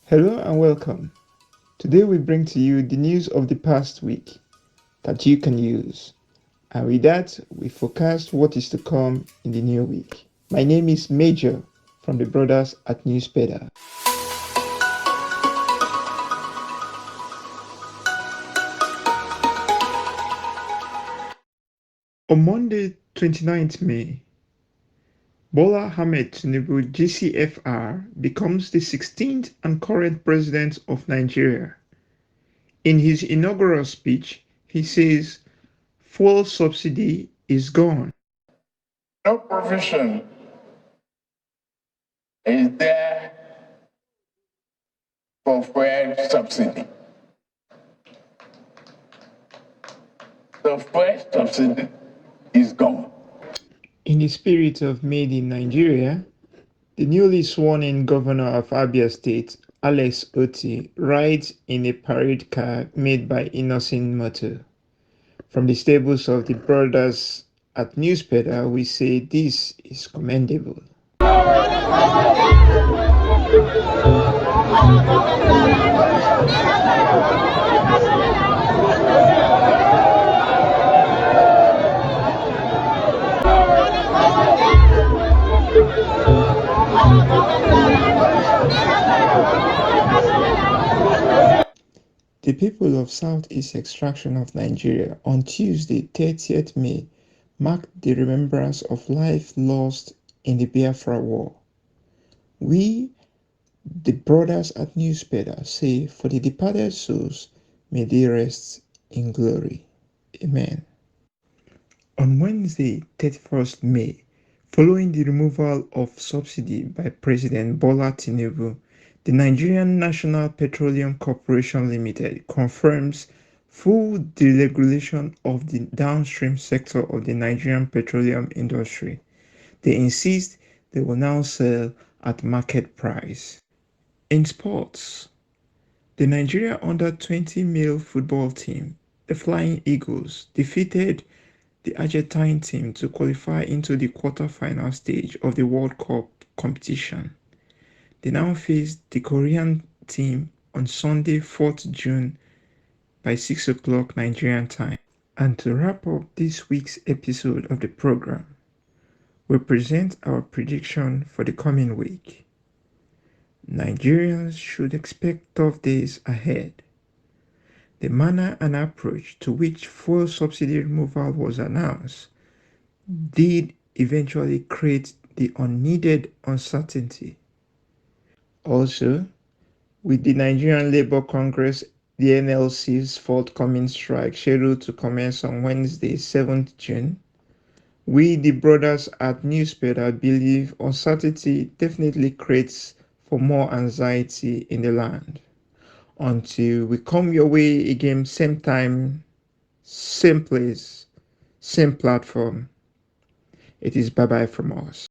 Hello and welcome. Today we bring to you the news of the past week that you can use. And with that, we forecast what is to come in the new week. My name is Major from the Brothers at Newspedia. On Monday, 29th May, Bola Ahmed Tinubu GCFR becomes the 16th and current president of Nigeria. In his inaugural speech, he says fuel subsidy is gone. No provision is there for fuel subsidy. The fuel subsidy is gone. In the spirit of Made in Nigeria, the newly sworn-in governor of Abia State, Alex Otti, rides in a parade car made by Innocent Motor. From the stables of the brothers at Newspedia, we say this is commendable. The people of Southeast Extraction of Nigeria on Tuesday, 30th May, marked the remembrance of life lost in the Biafra War. We, the brothers at Newspedia, say, for the departed souls, may they rest in glory. Amen. On Wednesday, 31st May, following the removal of subsidy by President Bola Tinubu, the Nigerian National Petroleum Corporation Limited confirms full deregulation of the downstream sector of the Nigerian petroleum industry. They insist they will now sell at market price. In sports, the Nigeria under-20 male football team, the Flying Eagles, defeated the Argentine team to qualify into the quarter-final stage of the World Cup competition. They now face the Korean team on Sunday, 4th June by 6 o'clock Nigerian time. And to wrap up this week's episode of the program, we present our prediction for the coming week. Nigerians should expect tough days ahead. The manner and approach to which fuel subsidy removal was announced did eventually create the unneeded uncertainty. Also, with the Nigerian Labour Congress, the NLC's forthcoming strike scheduled to commence on Wednesday, 7th June, we, the brothers at Newspedia, believe uncertainty definitely creates for more anxiety in the land. Until we come your way again, same time, same place, same platform, it is bye bye from us.